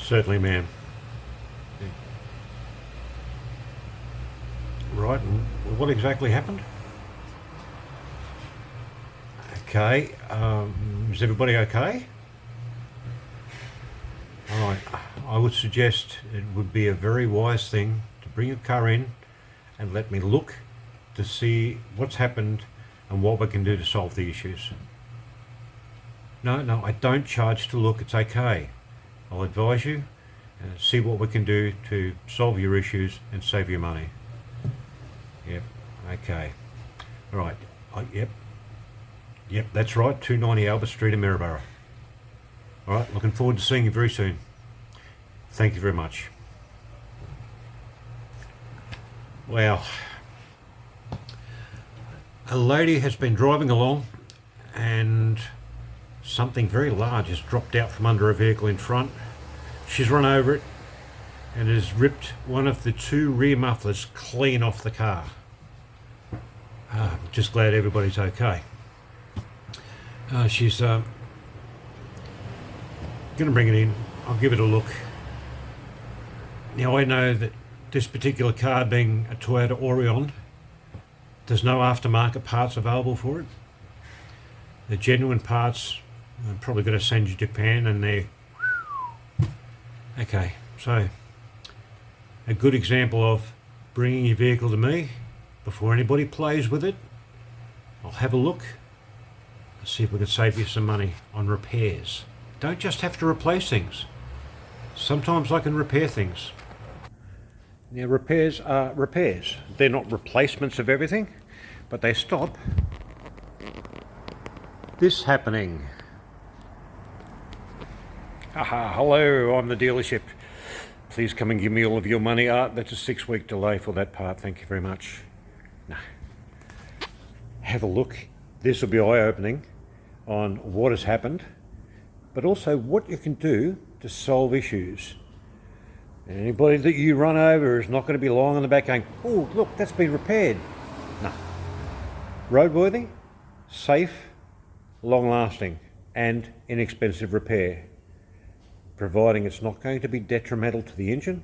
Certainly, ma'am. Right, and what exactly happened? Okay, is everybody okay? Alright, I would suggest it would be a very wise thing to bring your car in and let me look to see what's happened and what we can do to solve the issues. No, I don't charge to look, it's okay. I'll advise you and see what we can do to solve your issues and save you money. Yep, okay. Alright, yep, that's right, 290 Albert Street in Maryborough. Alright, looking forward to seeing you very soon. Thank you very much. Well, a lady has been driving along and something very large has dropped out from under a vehicle in front. She's run over it and has ripped one of the two rear mufflers clean off the car. I'm just glad everybody's okay. She's going to bring it in. I'll give it a look. Now I know that this particular car, being a Toyota Aurion, there's no aftermarket parts available for it. The genuine parts I'm probably going to send you to Japan, and they're okay. So a good example of bringing your vehicle to me before anybody plays with it. I'll have a look and see if we can save you some money on repairs. Don't just have to replace things. Sometimes I can repair things. Now repairs are repairs. They're not replacements of everything, but they stop this happening. Aha, hello, I'm the dealership. Please come and give me all of your money. That's a 6-week delay for that part, thank you very much. No. Have a look. This will be eye-opening on what has happened, but also what you can do to solve issues. And anybody that you run over is not going to be lying on the back going, oh, look, that's been repaired. No. Roadworthy, safe, long-lasting, and inexpensive repair, providing it's not going to be detrimental to the engine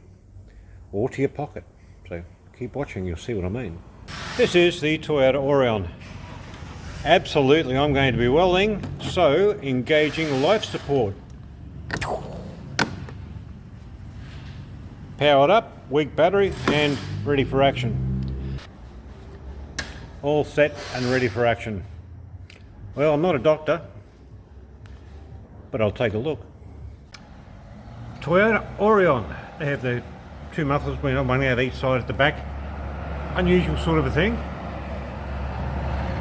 or to your pocket. So keep watching, you'll see what I mean. This is the Toyota Aurion. Absolutely, I'm going to be welding, so engaging life support. Powered up, weak battery, and ready for action. All set and ready for action. Well, I'm not a doctor, but I'll take a look. Toyota Aurion. They have the two mufflers, one out each side at the back. Unusual sort of a thing.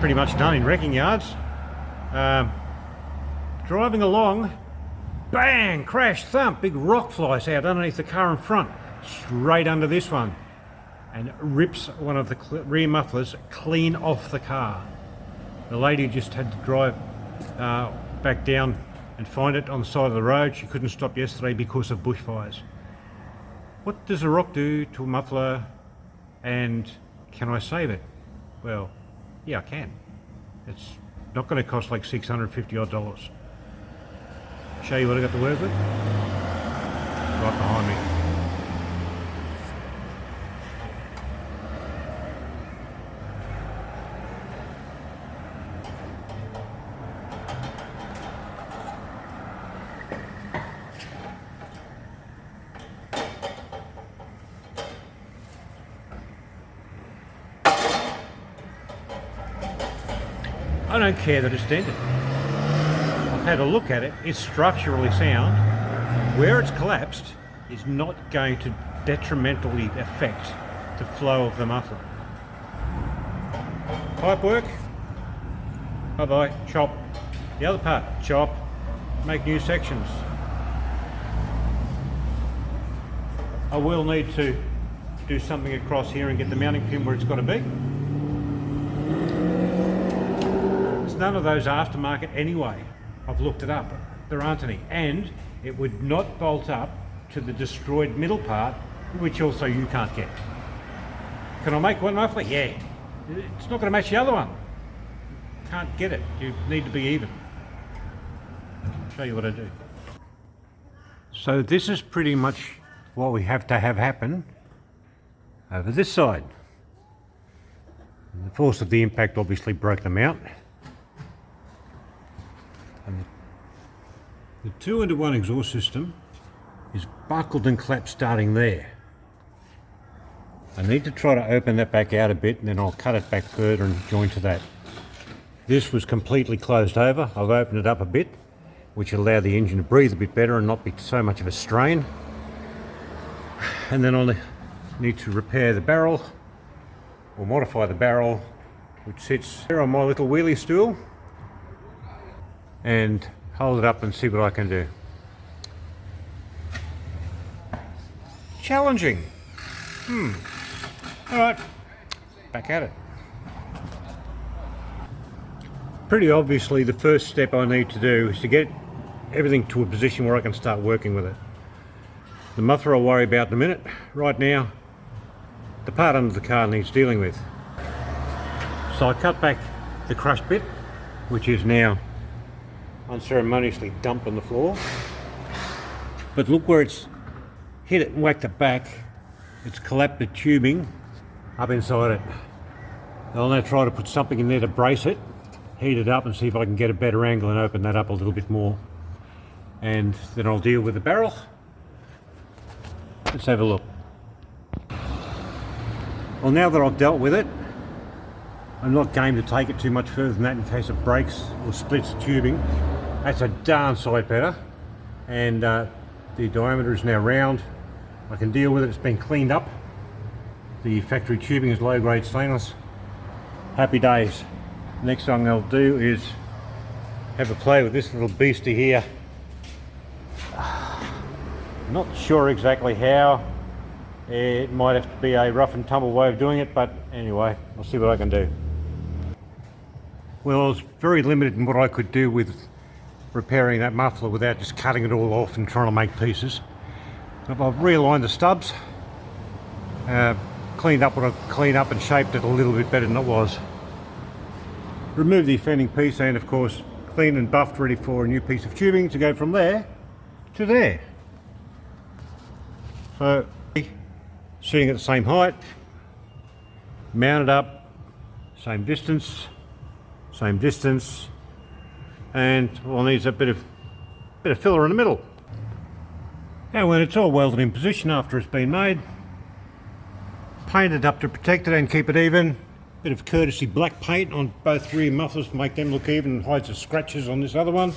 Pretty much done in wrecking yards. Driving along, bang, crash, thump, big rock flies out underneath the car in front, straight under this one, and rips one of the rear mufflers clean off the car. The lady just had to drive back down and find it on the side of the road. She couldn't stop yesterday because of bushfires. What does a rock do to a muffler, and can I save it? Well, yeah, I can. It's not going to cost like $650 odd. Show you what I got to work with? Right behind me. I don't care that it's dented. I've had a look at it. It's structurally sound. Where it's collapsed is not going to detrimentally affect the flow of the muffler. Pipework. Bye-bye. Chop. The other part. Chop. Make new sections. I will need to do something across here and get the mounting pin where it's got to be. None of those aftermarket anyway. I've looked it up. There aren't any. And it would not bolt up to the destroyed middle part, which also you can't get. Can I make one muffler? Yeah. It's not going to match the other one. Can't get it. You need to be even. I'll show you what I do. So this is pretty much what we have to have happen over this side. And the force of the impact obviously broke them out. And the 2-into-1 exhaust system is buckled and clapped starting there. I need to try to open that back out a bit, and then I'll cut it back further and join to that. This was completely closed over. I've opened it up a bit, which will allow the engine to breathe a bit better and not be so much of a strain. And then I'll need to repair the barrel, or modify the barrel, which sits here on my little wheelie stool, and hold it up and see what I can do. Challenging. Alright, back at it. Pretty obviously the first step I need to do is to get everything to a position where I can start working with it. The muffler I'll worry about in a minute. Right now, the part under the car needs dealing with. So I cut back the crushed bit, which is now unceremoniously dumped on the floor. But look where it's hit it and whacked it back. It's collapsed the tubing up inside it. I'll now try to put something in there to brace it, heat it up and see if I can get a better angle and open that up a little bit more. And then I'll deal with the barrel. Let's have a look. Well, now that I've dealt with it, I'm not game to take it too much further than that in case it breaks or splits the tubing. That's a darn sight better. And the diameter is now round. I can deal with it. It's been cleaned up. The factory tubing is low grade stainless. Happy days. Next thing I'll do is have a play with this little beastie here. Not sure exactly how. It might have to be a rough and tumble way of doing it, but anyway, I'll see what I can do. Well, I was very limited in what I could do with repairing that muffler without just cutting it all off and trying to make pieces. I've realigned the stubs, cleaned up what I could clean up and shaped it a little bit better than it was. Removed the offending piece and of course cleaned and buffed, ready for a new piece of tubing to go from there to there. So sitting at the same height, mounted up, same distance, and all needs a bit of filler in the middle. And when it's all welded in position after it's been made, painted up to protect it and keep it even. Bit of courtesy black paint on both rear mufflers to make them look even and hides the scratches on this other one.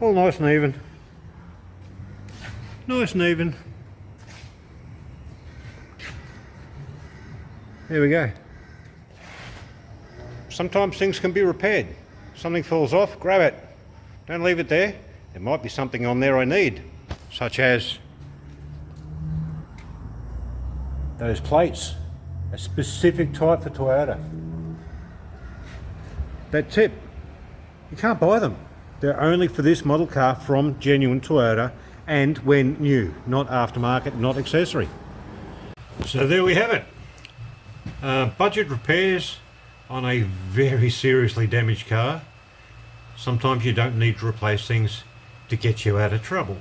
All nice and even. Nice and even. There we go. Sometimes things can be repaired. Something falls off, grab it. Don't leave it there. There might be something on there I need, such as those plates, a specific type for Toyota. That's it. You can't buy them. They're only for this model car from genuine Toyota and when new, not aftermarket, not accessory. So there we have it. Budget repairs on a very seriously damaged car. Sometimes you don't need to replace things to get you out of trouble.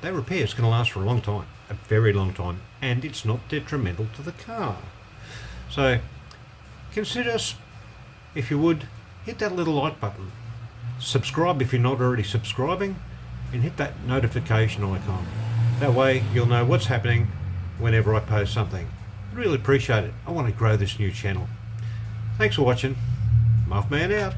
That repair is going to last for a long time, a very long time, and it's not detrimental to the car. So consider, if you would, hit that little like button. Subscribe if you're not already subscribing, and hit that notification icon. That way you'll know what's happening whenever I post something. I really appreciate it. I want to grow this new channel. Thanks for watching. Muffman out.